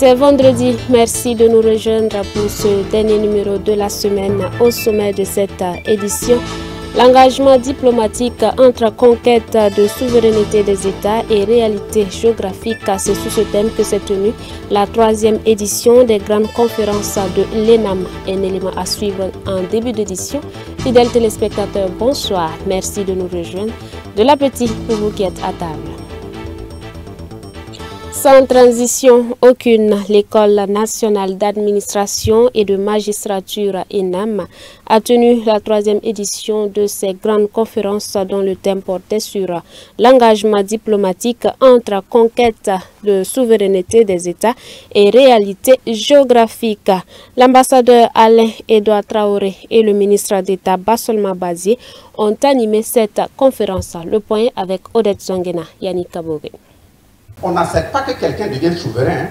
C'est vendredi. Merci de nous rejoindre pour ce dernier numéro de la semaine. Au sommet de cette édition, l'engagement diplomatique entre conquête de souveraineté des États et réalité géographique. C'est sous ce thème que s'est tenue la 3e édition des grandes conférences de l'ENAM. Un élément à suivre en début d'édition. Fidèles téléspectateurs, bonsoir. Merci de nous rejoindre. De l'appétit pour vous qui êtes à table. Sans transition aucune, l'École nationale d'administration et de magistrature ENAM a tenu la 3e édition de ces grandes conférences dont le thème portait sur l'engagement diplomatique entre conquête de souveraineté des États et réalité géographique. L'ambassadeur Alain-Edouard Traoré et le ministre d'État Bassolma Bazié ont animé cette conférence. Le point avec Odette Zonguena, Yannick Kabore. On n'accepte pas que quelqu'un devienne souverain.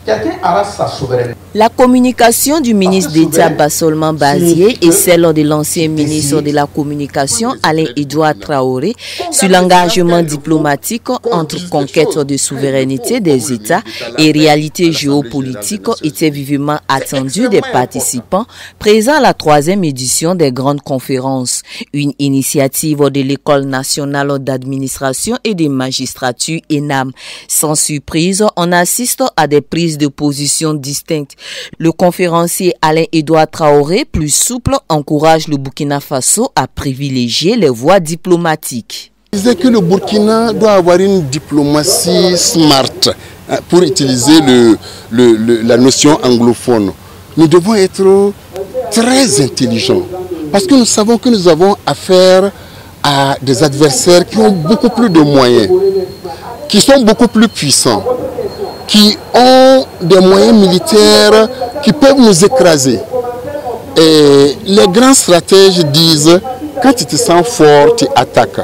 Quelqu'un arrache sa souveraineté. La communication du ministre d'État Bassolma Bazié et celle de l'ancien ministre de la Communication Alain-Edouard Traoré sur l'engagement diplomatique entre conquête de souveraineté des États et réalité géopolitique étaient vivement attendus des participants présents à la 3e édition des grandes conférences, une initiative de l'École nationale d'administration et de magistrature ENAM. Sans surprise, on assiste à des prises de position distinctes. Le conférencier Alain-Edouard Traoré, plus souple, encourage le Burkina Faso à privilégier les voies diplomatiques. Il disait que le Burkina doit avoir une diplomatie smart, pour utiliser la notion anglophone. Nous devons être très intelligents parce que nous savons que nous avons affaire à des adversaires qui ont beaucoup plus de moyens, qui sont beaucoup plus puissants, qui ont des moyens militaires qui peuvent nous écraser. Et les grands stratèges disent, quand tu te sens fort, tu attaques.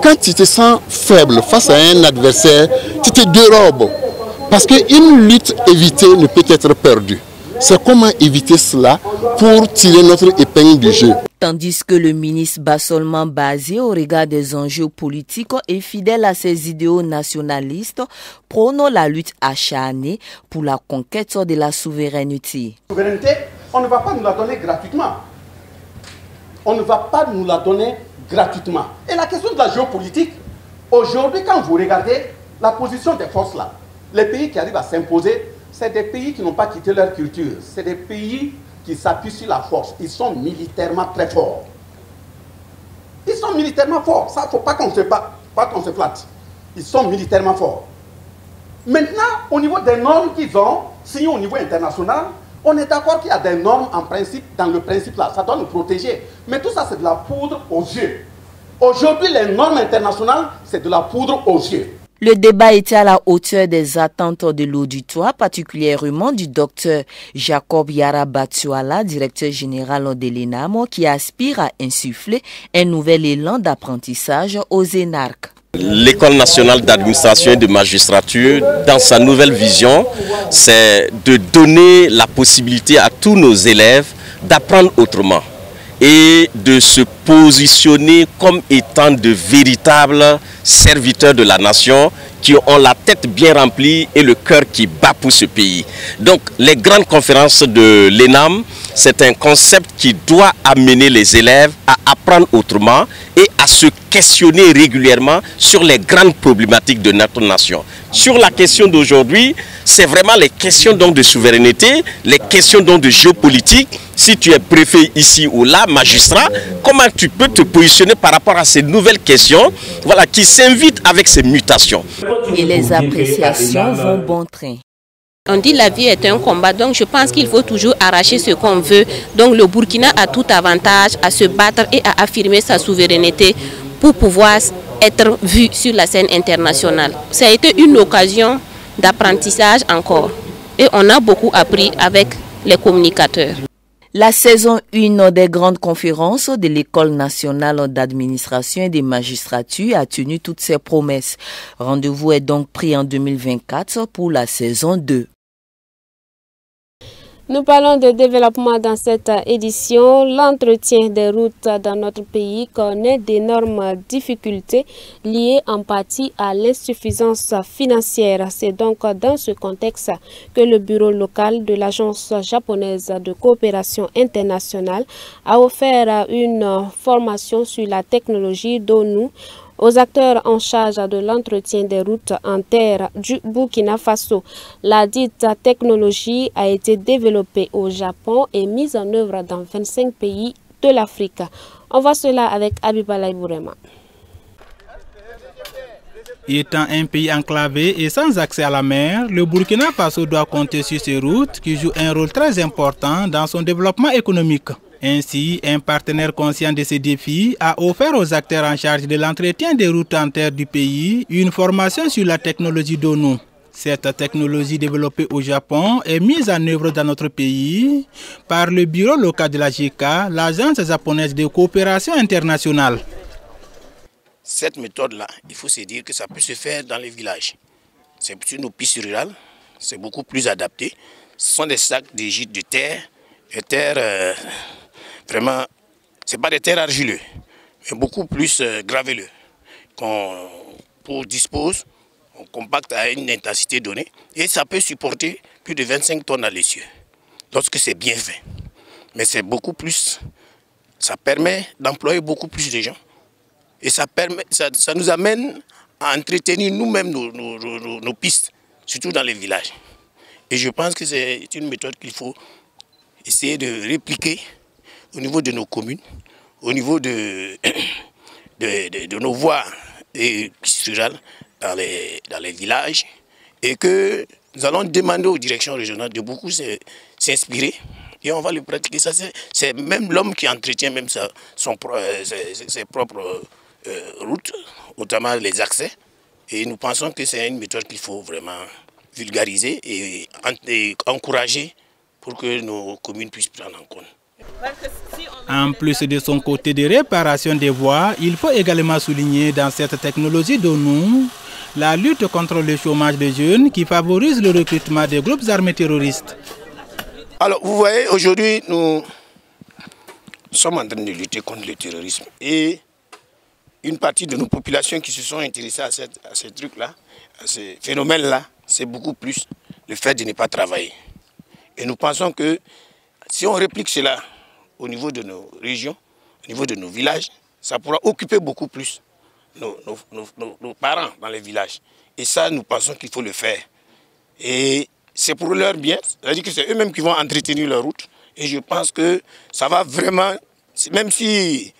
Quand tu te sens faible face à un adversaire, tu te dérobes. Parce qu'une lutte évitée ne peut être perdue. C'est comment éviter cela pour tirer notre épingle du jeu. Tandis que le ministre Bassolma Bazié, au regard des enjeux politiques et fidèle à ses idéaux nationalistes, prône la lutte acharnée pour la conquête de la souveraineté. La souveraineté, on ne va pas nous la donner gratuitement. On ne va pas nous la donner gratuitement. Et la question de la géopolitique, aujourd'hui, quand vous regardez la position des forces là, les pays qui arrivent à s'imposer, c'est des pays qui n'ont pas quitté leur culture. C'est des pays qui s'appuient sur la force. Ils sont militairement très forts. Ils sont militairement forts. Ça, il ne faut pas qu'on se flatte. Ils sont militairement forts. Maintenant, au niveau des normes qu'ils ont signées au niveau international, on est d'accord qu'il y a des normes en principe, dans le principe là. Ça doit nous protéger. Mais tout ça, c'est de la poudre aux yeux. Aujourd'hui, les normes internationales, c'est de la poudre aux yeux. Le débat était à la hauteur des attentes de l'auditoire, particulièrement du docteur Jacob Yara Batsuala, directeur général de l'ENAM, qui aspire à insuffler un nouvel élan d'apprentissage aux énarques. L'École nationale d'administration et de magistrature, dans sa nouvelle vision, c'est de donner la possibilité à tous nos élèves d'apprendre autrement et de se positionner comme étant de véritables serviteurs de la nation qui ont la tête bien remplie et le cœur qui bat pour ce pays. Donc les grandes conférences de l'ENAM, c'est un concept qui doit amener les élèves à apprendre autrement et à se questionner régulièrement sur les grandes problématiques de notre nation. Sur la question d'aujourd'hui, c'est vraiment les questions donc de souveraineté, les questions donc de géopolitique. Si tu es préfet ici ou là, magistrat, comment tu peux te positionner par rapport à ces nouvelles questions, voilà, qui s'invitent avec ces mutations. Et les appréciations vont bon train. On dit la vie est un combat, donc je pense qu'il faut toujours arracher ce qu'on veut. Donc le Burkina a tout avantage à se battre et à affirmer sa souveraineté pour pouvoir être vu sur la scène internationale. Ça a été une occasion d'apprentissage encore. Et on a beaucoup appris avec les communicateurs. La saison 1 des grandes conférences de l'École nationale d'administration et des magistratures a tenu toutes ses promesses. Rendez-vous est donc pris en 2024 pour la saison 2. Nous parlons de développement dans cette édition. L'entretien des routes dans notre pays connaît d'énormes difficultés liées en partie à l'insuffisance financière. C'est donc dans ce contexte que le bureau local de l'Agence japonaise de coopération internationale a offert une formation sur la technologie d'ONU aux acteurs en charge de l'entretien des routes en terre du Burkina Faso. La dite technologie a été développée au Japon et mise en œuvre dans 25 pays de l'Afrique. On voit cela avec Abibalaï Bourema. Étant un pays enclavé et sans accès à la mer, le Burkina Faso doit compter sur ces routes qui jouent un rôle très important dans son développement économique. Ainsi, un partenaire conscient de ces défis a offert aux acteurs en charge de l'entretien des routes en terre du pays une formation sur la technologie d'ONU. Cette technologie développée au Japon est mise en œuvre dans notre pays par le bureau local de la JICA, l'Agence japonaise de coopération internationale. Cette méthode-là, il faut se dire que ça peut se faire dans les villages. C'est sur nos pistes rurales, c'est beaucoup plus adapté. Ce sont des sacs de gîtes de terre, des terres vraiment, ce n'est pas des terres argileuses, mais beaucoup plus graveleux, qu'on dispose, on compacte à une intensité donnée, et ça peut supporter plus de 25 tonnes à l'essieu, lorsque c'est bien fait. Mais c'est beaucoup plus, ça permet d'employer beaucoup plus de gens, et ça nous amène à entretenir nous-mêmes nos pistes, surtout dans les villages. Et je pense que c'est une méthode qu'il faut essayer de répliquer au niveau de nos communes, au niveau de nos voies et pistes rurales dans les villages, et que nous allons demander aux directions régionales de beaucoup s'inspirer et on va le pratiquer. Ça, c'est même l'homme qui entretient même ses propres routes, notamment les accès, et nous pensons que c'est une méthode qu'il faut vraiment vulgariser et encourager pour que nos communes puissent prendre en compte. En plus de son côté de réparation des voies, il faut également souligner dans cette technologie d'ONU la lutte contre le chômage des jeunes qui favorise le recrutement des groupes armés terroristes. Alors vous voyez, aujourd'hui nous sommes en train de lutter contre le terrorisme et une partie de nos populations qui se sont intéressées à ce truc-là, à ce phénomène-là, c'est beaucoup plus le fait de ne pas travailler. Et nous pensons que si on réplique cela au niveau de nos régions, au niveau de nos villages, ça pourra occuper beaucoup plus nos parents dans les villages. Et ça, nous pensons qu'il faut le faire. Et c'est pour leur bien, c'est-à-dire que c'est eux-mêmes qui vont entretenir leur route. Et je pense que ça va vraiment, même si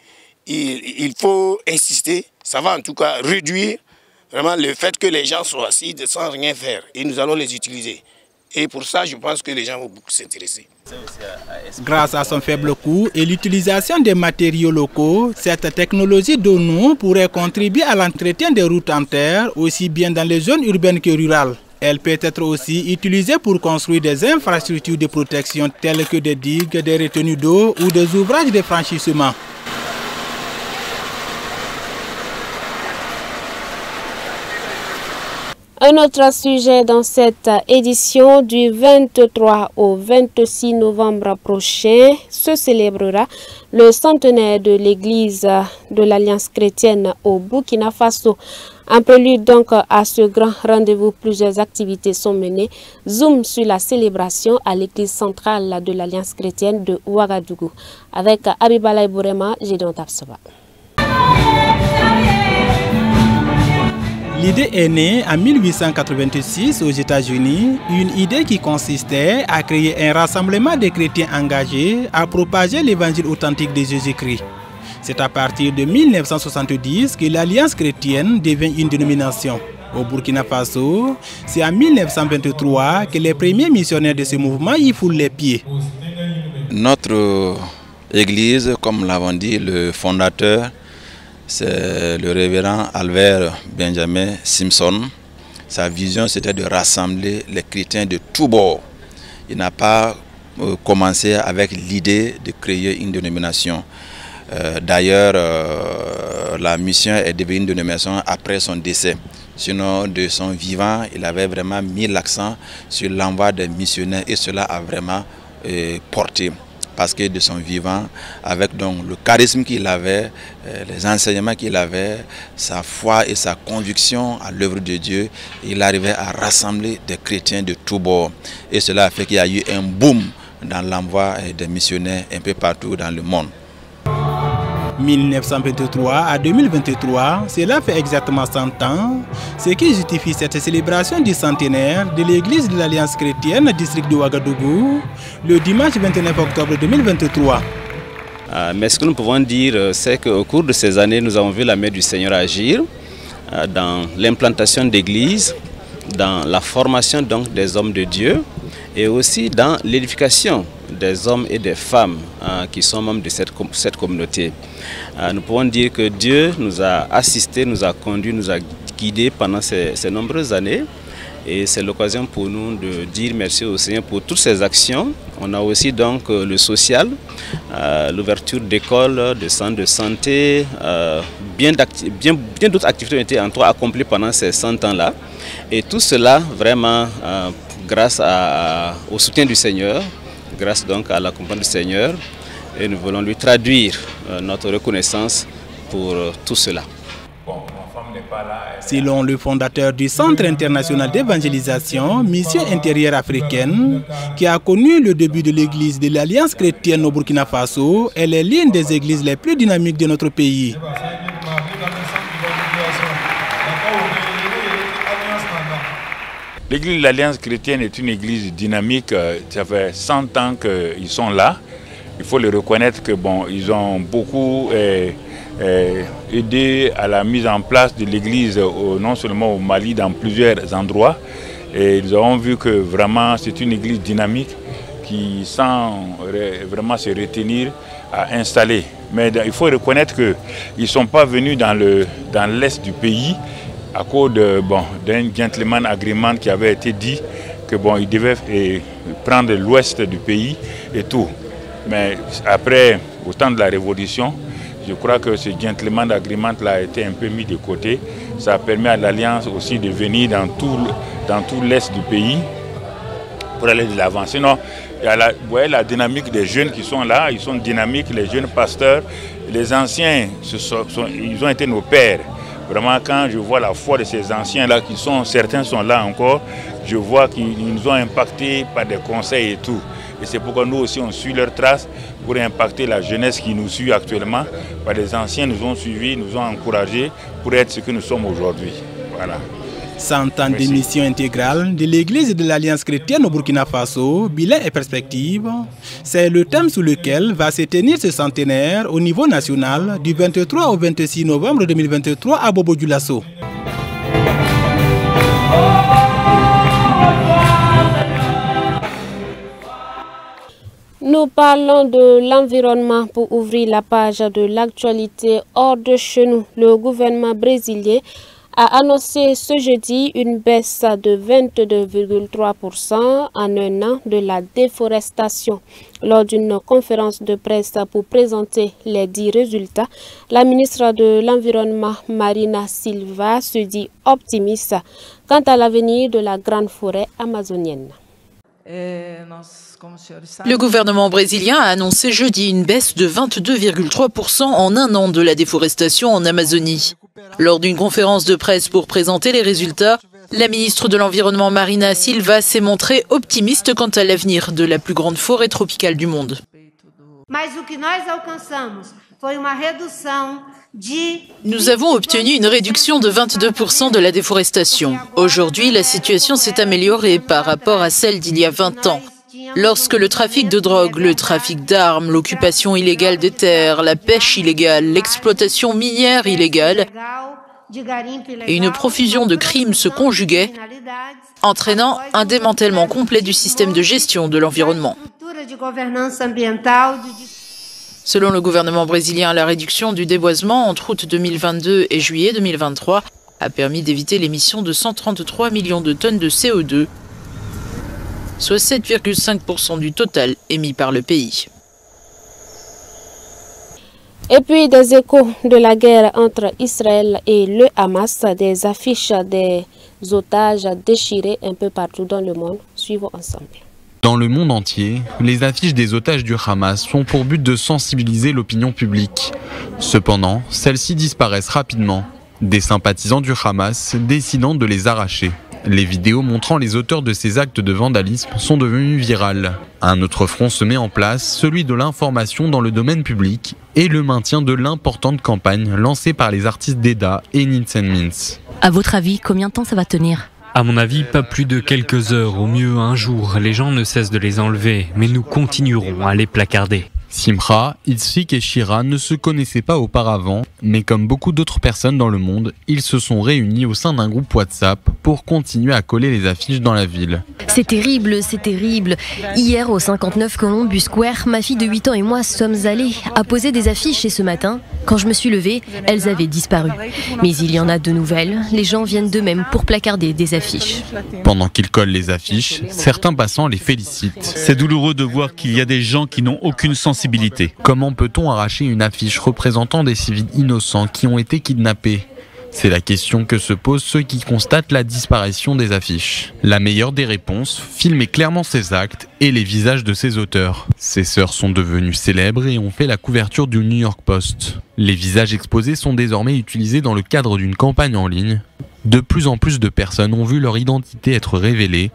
il faut insister, ça va en tout cas réduire vraiment le fait que les gens soient assis sans rien faire. Et nous allons les utiliser. Et pour ça, je pense que les gens vont beaucoup s'intéresser. Grâce à son faible coût et l'utilisation des matériaux locaux, cette technologie d'ONU pourrait contribuer à l'entretien des routes en terre, aussi bien dans les zones urbaines que rurales. Elle peut être aussi utilisée pour construire des infrastructures de protection telles que des digues, des retenues d'eau ou des ouvrages de franchissement. Un autre sujet dans cette édition, du 23 au 26 novembre prochain, se célébrera le centenaire de l'église de l'Alliance chrétienne au Burkina Faso. En prélude donc à ce grand rendez-vous, plusieurs activités sont menées. Zoom sur la célébration à l'église centrale de l'Alliance chrétienne de Ouagadougou. Avec Abibalaï Bourema, Gédéon Tapsoba. L'idée est née en 1886 aux États-Unis, une idée qui consistait à créer un rassemblement de chrétiens engagés à propager l'évangile authentique de Jésus-Christ. C'est à partir de 1970 que l'Alliance chrétienne devient une dénomination. Au Burkina Faso, c'est en 1923 que les premiers missionnaires de ce mouvement y foulent les pieds. Notre église, comme l'avons dit, le fondateur, c'est le révérend Albert Benjamin Simpson. Sa vision, c'était de rassembler les chrétiens de tous bords. Il n'a pas commencé avec l'idée de créer une dénomination. D'ailleurs, la mission est devenue une dénomination après son décès. Sinon, de son vivant, il avait vraiment mis l'accent sur l'envoi des missionnaires et cela a vraiment porter. Parce que de son vivant, avec donc le charisme qu'il avait, les enseignements qu'il avait, sa foi et sa conviction à l'œuvre de Dieu, il arrivait à rassembler des chrétiens de tous bords. Et cela a fait qu'il y a eu un boom dans l'envoi des missionnaires un peu partout dans le monde. 1923 à 2023, cela fait exactement 100 ans, ce qui justifie cette célébration du centenaire de l'église de l'Alliance chrétienne, district de Ouagadougou, le dimanche 29 octobre 2023. Mais ce que nous pouvons dire, c'est qu'au cours de ces années, nous avons vu la main du Seigneur agir dans l'implantation d'églises, dans la formation donc des hommes de Dieu et aussi dans l'édification des hommes et des femmes qui sont membres de cette communauté. Nous pouvons dire que Dieu nous a assistés, nous a conduits, nous a guidés pendant ces nombreuses années. Et c'est l'occasion pour nous de dire merci au Seigneur pour toutes ces actions. On a aussi donc le social, l'ouverture d'écoles, de centres de santé, bien d'autres activités ont été accomplies pendant ces 100 ans-là. Et tout cela vraiment grâce au soutien du Seigneur, grâce donc à l'accompagnement du Seigneur. Et nous voulons lui traduire notre reconnaissance pour tout cela. Selon le fondateur du Centre international d'évangélisation, Mission intérieure africaine, qui a connu le début de l'église de l'Alliance chrétienne au Burkina Faso, elle est l'une des églises les plus dynamiques de notre pays. L'église de l'Alliance chrétienne est une église dynamique. Ça fait 100 ans qu'ils sont là. Il faut le reconnaître que bon, ils ont beaucoup aidé à la mise en place de l'église, non seulement au Mali, dans plusieurs endroits. Et ils ont vu que vraiment c'est une église dynamique qui sent vraiment se retenir à installer. Mais il faut reconnaître qu'ils ne sont pas venus dans l'est du pays à cause d'un gentleman agreement qui avait été dit que bon, ils devaient prendre l'ouest du pays et tout. Mais après, au temps de la Révolution, je crois que ce gentleman agreement a été un peu mis de côté. Ça a permis à l'Alliance aussi de venir dans tout l'est du pays pour aller de l'avant. Sinon, vous voyez la dynamique des jeunes qui sont là, ils sont dynamiques, les jeunes pasteurs, les anciens, ils ont été nos pères. Vraiment, quand je vois la foi de ces anciens-là, certains sont là encore, je vois qu'ils nous ont impactés par des conseils et tout. Et c'est pourquoi nous aussi on suit leurs traces pour impacter la jeunesse qui nous suit actuellement. Les anciens nous ont suivis, nous ont encouragés pour être ce que nous sommes aujourd'hui. Voilà. 100 ans de mission intégrale de l'église de l'Alliance chrétienne au Burkina Faso, bilan et perspective, c'est le thème sous lequel va se tenir ce centenaire au niveau national du 23 au 26 novembre 2023 à Bobo-Dioulasso. Nous parlons de l'environnement pour ouvrir la page de l'actualité hors de chez nous. Le gouvernement brésilien a annoncé ce jeudi une baisse de 22,3% en un an de la déforestation. Lors d'une conférence de presse pour présenter les 10 résultats, la ministre de l'Environnement Marina Silva se dit optimiste quant à l'avenir de la grande forêt amazonienne. Le gouvernement brésilien a annoncé jeudi une baisse de 22,3% en un an de la déforestation en Amazonie. Lors d'une conférence de presse pour présenter les résultats, la ministre de l'Environnement Marina Silva s'est montrée optimiste quant à l'avenir de la plus grande forêt tropicale du monde. Nous avons obtenu une réduction de 22% de la déforestation. Aujourd'hui, la situation s'est améliorée par rapport à celle d'il y a 20 ans. Lorsque le trafic de drogue, le trafic d'armes, l'occupation illégale des terres, la pêche illégale, l'exploitation minière illégale et une profusion de crimes se conjuguaient, entraînant un démantèlement complet du système de gestion de l'environnement. Selon le gouvernement brésilien, la réduction du déboisement entre août 2022 et juillet 2023 a permis d'éviter l'émission de 133 millions de tonnes de CO2, soit 7,5% du total émis par le pays. Et puis des échos de la guerre entre Israël et le Hamas, des affiches des otages déchirés un peu partout dans le monde. Suivons ensemble. Dans le monde entier, les affiches des otages du Hamas ont pour but de sensibiliser l'opinion publique. Cependant, celles-ci disparaissent rapidement, des sympathisants du Hamas décidant de les arracher. Les vidéos montrant les auteurs de ces actes de vandalisme sont devenues virales. Un autre front se met en place, celui de l'information dans le domaine public et le maintien de l'importante campagne lancée par les artistes Deda et Ninsen Mintz. À votre avis, combien de temps ça va tenir ? À mon avis, pas plus de quelques heures, au mieux un jour. Les gens ne cessent de les enlever, mais nous continuerons à les placarder. Simcha, Itzvik et Shira ne se connaissaient pas auparavant, mais comme beaucoup d'autres personnes dans le monde, ils se sont réunis au sein d'un groupe WhatsApp pour continuer à coller les affiches dans la ville. C'est terrible, c'est terrible. Hier, au 59 Columbus Square, ma fille de 8 ans et moi sommes allés à poser des affiches et ce matin, quand je me suis levée, elles avaient disparu. Mais il y en a de nouvelles, les gens viennent d'eux-mêmes pour placarder des affiches. Pendant qu'ils collent les affiches, certains passants les félicitent. C'est douloureux de voir qu'il y a des gens qui n'ont aucune sensibilité. Comment peut-on arracher une affiche représentant des civils innocents qui ont été kidnappés ? C'est la question que se posent ceux qui constatent la disparition des affiches. La meilleure des réponses, filmer clairement ces actes et les visages de ses auteurs. Ces sœurs sont devenues célèbres et ont fait la couverture du New York Post. Les visages exposés sont désormais utilisés dans le cadre d'une campagne en ligne. De plus en plus de personnes ont vu leur identité être révélée,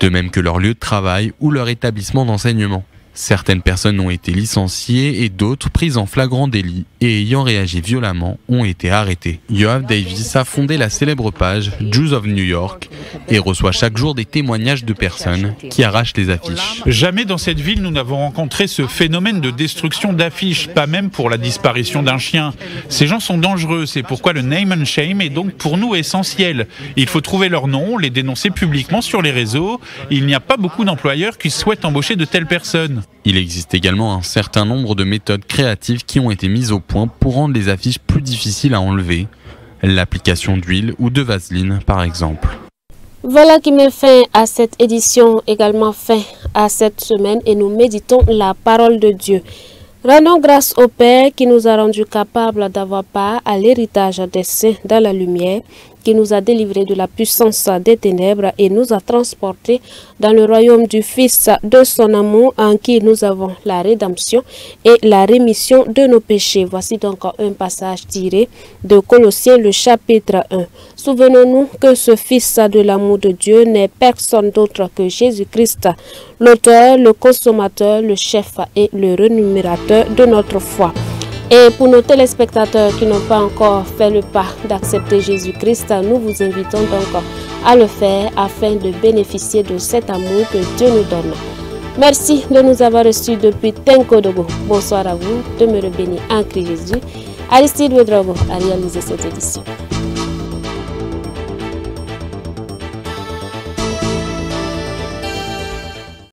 de même que leur lieu de travail ou leur établissement d'enseignement. Certaines personnes ont été licenciées et d'autres prises en flagrant délit et ayant réagi violemment ont été arrêtées. Yoav Davis a fondé la célèbre page Jews of New York et reçoit chaque jour des témoignages de personnes qui arrachent les affiches. Jamais dans cette ville nous n'avons rencontré ce phénomène de destruction d'affiches, pas même pour la disparition d'un chien. Ces gens sont dangereux, c'est pourquoi le name and shame est donc pour nous essentiel. Il faut trouver leur nom, les dénoncer publiquement sur les réseaux. Il n'y a pas beaucoup d'employeurs qui souhaitent embaucher de telles personnes. Il existe également un certain nombre de méthodes créatives qui ont été mises au point pour rendre les affiches plus difficiles à enlever. L'application d'huile ou de vaseline par exemple. Voilà qui met fin à cette édition, également fin à cette semaine, et nous méditons la parole de Dieu. Rendons grâce au Père qui nous a rendus capables d'avoir part à l'héritage des saints dans la lumière, qui nous a délivrés de la puissance des ténèbres et nous a transportés dans le royaume du Fils de son amour, en qui nous avons la rédemption et la rémission de nos péchés. Voici donc un passage tiré de Colossiens, le chapitre 1. Souvenons-nous que ce Fils de l'amour de Dieu n'est personne d'autre que Jésus-Christ, l'auteur, le consommateur, le chef et le rémunérateur de notre foi. Et pour nos téléspectateurs qui n'ont pas encore fait le pas d'accepter Jésus-Christ, nous vous invitons donc à le faire afin de bénéficier de cet amour que Dieu nous donne. Merci de nous avoir reçus depuis Tenkodogo. Bonsoir à vous, demeurez bénis en Christ Jésus. Aristide Ouedraogo a réalisé cette édition.